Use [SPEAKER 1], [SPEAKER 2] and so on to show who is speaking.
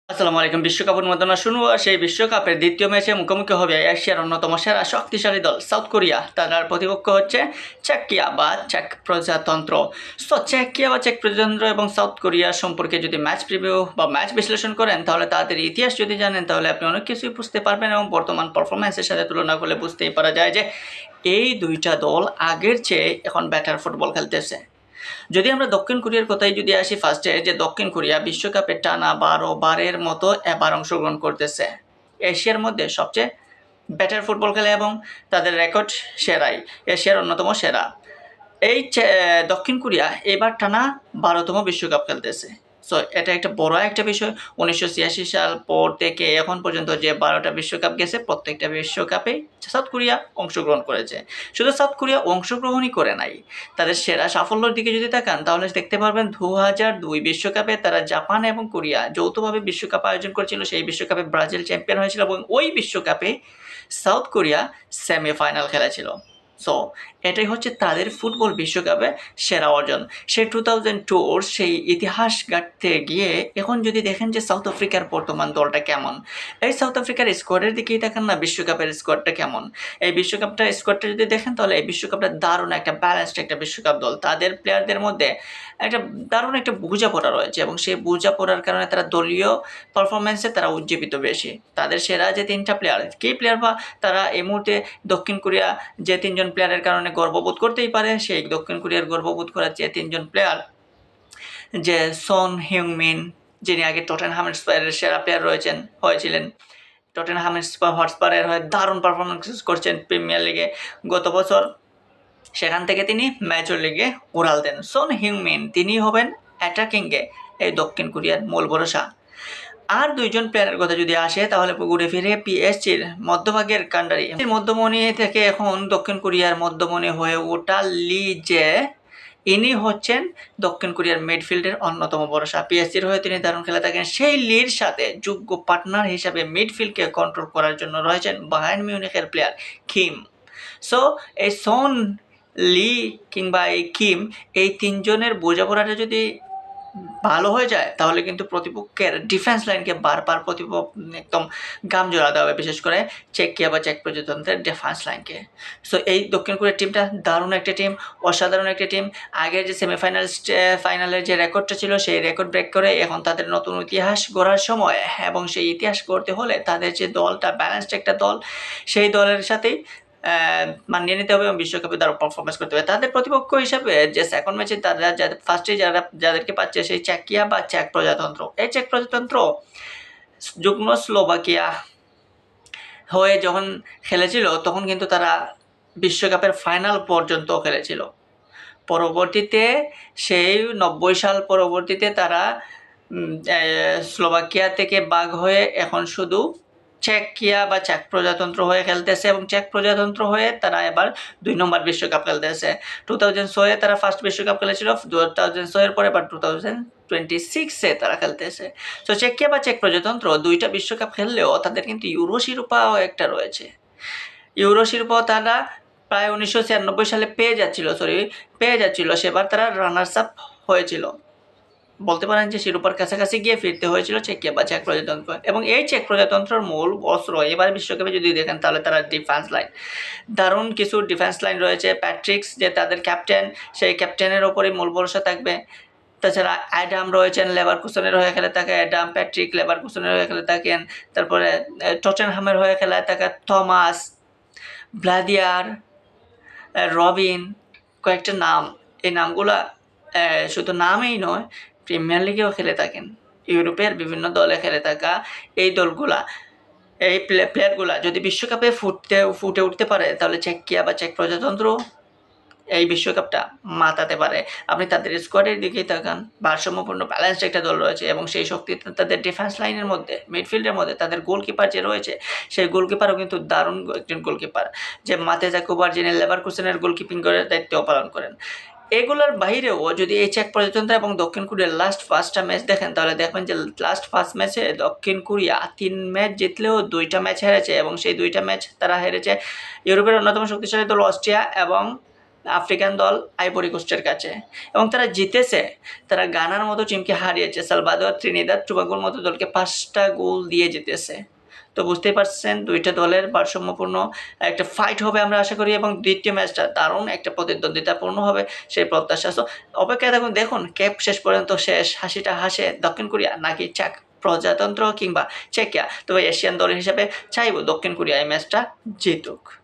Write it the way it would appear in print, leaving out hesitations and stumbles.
[SPEAKER 1] আসসালামু আলাইকুম। বিশ্বকাপ উন্মাদনা শুরু আর সেই বিশ্বকাপের দ্বিতীয় ম্যাচে মুখোমুখি হবে এশিয়ার অন্যতম সেরা শক্তিশালী দল সাউথ কোরিয়া। তার প্রতিপক্ষ হচ্ছে চেকিয়া বা চেক প্রজাতন্ত্র। চেকিয়া বা চেক প্রজাতন্ত্র এবং সাউথ কোরিয়া সম্পর্কে যদি ম্যাচ প্রিভিউ বা ম্যাচ বিশ্লেষণ করেন, তাহলে তাদের ইতিহাস যদি জানেন, তাহলে আপনি অনেক কিছুই বুঝতে পারবেন এবং বর্তমান পারফরম্যান্সের সাথে তুলনা করলে বুঝতেই পারা যায় যে এই দুইটা দল আগের চেয়ে এখন বেটার ফুটবল খেলতেছে। যদি আমরা দক্ষিণ কোরিয়ার কথায় যদি আসি ফার্স্টে, যে দক্ষিণ কোরিয়া বিশ্বকাপে টানা 12 বারের মতো এবার অংশগ্রহণ করতেছে। এশিয়ার মধ্যে সবচেয়ে বেটার ফুটবল খেলে এবং তাদের রেকর্ড সেরাই, এশিয়ার অন্যতম সেরা। এই দক্ষিণ কোরিয়া এবার টানা 12তম বিশ্বকাপ খেলতেছে। সো এটা একটা বড় একটা বিষয়। 1986 সাল পর থেকে এখন পর্যন্ত যে 12টা বিশ্বকাপ গেছে, প্রত্যেকটা বিশ্বকাপে সাউথ কোরিয়া অংশগ্রহণ করেছে। শুধু সাউথ কোরিয়া অংশগ্রহণই করে নাই, তাদের সেরা সাফল্যের দিকে যদি তাকান, তাহলে দেখতে পারবেন 2002 বিশ্বকাপে তারা জাপান এবং কোরিয়া যৌথভাবে বিশ্বকাপ আয়োজন করেছিল। সেই বিশ্বকাপে ব্রাজিল চ্যাম্পিয়ন হয়েছিল এবং ওই বিশ্বকাপে সাউথ কোরিয়া সেমিফাইনাল খেলেছিল। সো এটাই হচ্ছে তাদের ফুটবল বিশ্বকাপে সেরা অর্জন। সেই 2002 সেই ইতিহাস গাঁটতে গিয়ে এখন যদি দেখেন যে সাউথ আফ্রিকার বর্তমান দলটা কেমন, এই সাউথ আফ্রিকার স্কোয়াডের দিকেই দেখেন না বিশ্বকাপের স্কোয়াডটা কেমন। এই বিশ্বকাপটা স্কোয়াডটা যদি দেখেন, তাহলে এই বিশ্বকাপটা দারুণ একটা ব্যালেন্সড একটা বিশ্বকাপ দল। তাদের প্লেয়ারদের মধ্যে একটা দারুণ একটা বোঝাপড়া রয়েছে এবং সেই বোঝাপড়ার কারণে তারা দলীয় পারফরমেন্সে তারা উজ্জীবিত বেশি। তাদের সেরা যে 3টা প্লেয়ার, কি প্লেয়ার বা তারা এই মুহূর্তে দক্ষিণ কোরিয়া যে 3জন প্লেয়ারের কারণে গর্ববোধ করতেই পারে, সেই দক্ষিণ কোরিয়ার গর্ববোধ করার যে 3জন প্লেয়ার, যে সন হিউংমিন, যিনি আগে টটেনহাম হটস্পারের সেরা প্লেয়ার হয়েছিলেন। টটেনহাম হটস্পারের হয়ে দারুণ পারফরমেন্স করছেন প্রিমিয়ার লিগে গত বছর। সেখান থেকে তিনি মেজর লিগে উড়াল দেন। সন হিউংমিন তিনি হবেন অ্যাটাকিংয়ে এই দক্ষিণ কোরিয়ার মূল ভরসা। আর 2জন প্লেয়ারের কথা যদি আসে, তাহলে ঘুরে ফিরে পিএসজির মধ্যভাগের কান্ডারি মধ্যমণি থেকে এখন দক্ষিণ কোরিয়ার মধ্যমণি হয়ে ওঠা লি জে, ইনি হচ্ছেন দক্ষিণ কোরিয়ার মিডফিল্ডের অন্যতম ভরসা। পিএসজির হয়ে তিনি দারুণ খেলে থাকেন। সেই লির সাথে যোগ্য পার্টনার হিসাবে মিডফিল্ডকে কন্ট্রোল করার জন্য রয়েছেন বায়ার্ন মিউনিখের প্লেয়ার কিম। সো এই সন, লি কিংবা এই কিম, এই 3জনের বোঝাপড়াটা যদি ভালো হয়ে যায়, তাহলে কিন্তু প্রতিপক্ষের ডিফেন্স লাইনকে বারবার একদম গাম জোড়াতে হবে, বিশেষ করে চেকিয়া বা চেক প্রজাতন্ত্রের ডিফেন্স লাইনকে। সো এই দক্ষিণ কোরিয়ার টিমটা দারুণ একটা টিম, অসাধারণ একটা টিম। আগের যে ফাইনালের যে রেকর্ডটা ছিল, সেই রেকর্ড ব্রেক করে এখন তাদের নতুন ইতিহাস গড়ার সময়, এবং সেই ইতিহাস গড়তে হলে তাদের যে দলটা ব্যালেন্সড একটা দল, সেই দলের সাথেই মানিয়ে নিতে হবে এবং বিশ্বকাপে তারা পারফরমেন্স করতে হবে। তাদের প্রতিপক্ষ হিসাবে যে সেকেন্ড ম্যাচে তারা ফার্স্টে যাদেরকে পাচ্ছে, সেই চেকিয়া বা চেক প্রজাতন্ত্র। এই চেক প্রজাতন্ত্র যুগ্ম স্লোভাকিয়া হয়ে যখন খেলেছিল, তখন কিন্তু তারা বিশ্বকাপের ফাইনাল পর্যন্ত খেলেছিল। পরবর্তীতে সেই 90 সাল পরবর্তীতে তারা স্লোভাকিয়া থেকে বাগ হয়ে এখন শুধু চেকিয়া বা চেক প্রজাতন্ত্র হয়ে খেলতেছে, এবং চেক প্রজাতন্ত্র হয়ে তারা এবার 2 নম্বর বিশ্বকাপ খেলতেছে। 2006-এ তারা ফার্স্ট বিশ্বকাপ খেলেছিল, 2006-এর পরে এবার 2026-এ তারা খেলতেছে। তো চেকিয়া বা চেক প্রজাতন্ত্র 2টা বিশ্বকাপ খেললেও তাদের কিন্তু ইউরো শিরোপাও একটা রয়েছে। ইউরো শিরোপাও তারা প্রায় 1996 সালে পেয়ে যাচ্ছিল। সেবার তারা রানার্স আপ হয়েছিল। বলতে পারেন যে শিরোপার কাছাকাছি গিয়ে ফিরতে হয়েছিল চেকিয়া বা চেক প্রজাতন্ত্র। এবং এই চেক প্রজাতন্ত্রের মূল অস্ত্র এবার বিশ্বকাপে যদি দেখেন, তাহলে তারা ডিফেন্স লাইন, দারুণ কিছু ডিফেন্স লাইন রয়েছে। প্যাট্রিক্স যে তাদের ক্যাপ্টেন, সেই ক্যাপ্টেনের ওপরই মূল ভরসা থাকবে। তাছাড়া অ্যাডাম রয়েছেন, লেভারকুসেনের হয়ে খেলে থাকে অ্যাডাম, প্যাট্রিক লেভারকুসেনের হয়ে খেলে থাকেন। তারপরে টটেনহামের হয়ে খেলা থাকা থমাস, ভ্লাদিয়ার, রবিন, কয়েকটা নাম। এই নামগুলা শুধু নামেই নয়, প্রিমিয়ার লিগেও খেলে থাকেন। ইউরোপের বিভিন্ন দলে খেলে থাকা এই দলগুলা, এই প্লেয়ারগুলা যদি বিশ্বকাপে ফুটে উঠতে পারে, তাহলে চেকিয়া বা চেক প্রজাতন্ত্র এই বিশ্বকাপটা মাতাতে পারে। আপনি তাদের স্কোয়াডের দিকেই তাকান, ভারসাম্যপূর্ণ ব্যালেন্সড একটা দল রয়েছে এবং সেই শক্তি তাদের ডিফেন্স লাইনের মধ্যে, মিডফিল্ডের মধ্যে তাদের গোলকিপার যে রয়েছে, সেই গোলকিপারও কিন্তু দারুণ একজন গোলকিপার, যে মাতেজা কুবার, যিনি লেভারকুসেনের গোলকিপিং করে দায়িত্ব পালন করেন। এগুলোর বাইরেও যদি এই চেক প্রজাতন্ত্র এবং দক্ষিণ কোরিয়ার লাস্ট 5টা ম্যাচ দেখেন, তাহলে দেখবেন যে লাস্ট 5 ম্যাচে দক্ষিণ কোরিয়া 3 ম্যাচ জিতলেও 2টা ম্যাচ হেরেছে, এবং সেই 2টা ম্যাচ তারা হেরেছে ইউরোপের অন্যতম শক্তিশালী দল অস্ট্রিয়া এবং আফ্রিকান দল আইভরি কোস্টের কাছে এবং তারা জিতেছে। তারা গানার মতো টিমকে হারিয়েছে, সালভাদর, ত্রিনিদাদ টোবাগোর মতো দলকে 5টা গোল দিয়ে জিতেছে। তো বুঝতেই পারছেন দুইটা দলের ভারসাম্যপূর্ণ একটা ফাইট হবে আমরা আশা করি, এবং দ্বিতীয় ম্যাচটা দারুণ একটা প্রতিদ্বন্দ্বিতাপূর্ণ হবে সেই প্রত্যাশা। সো অপেক্ষায় থাকুন, দেখুন ক্যাপ শেষ পর্যন্ত শেষ হাসিটা হাসে দক্ষিণ কোরিয়া নাকি চেক প্রজাতন্ত্র কিংবা চেকিয়া। তবে এশিয়ান দল হিসেবে চাইব দক্ষিণ কোরিয়া এই ম্যাচটা জিতুক।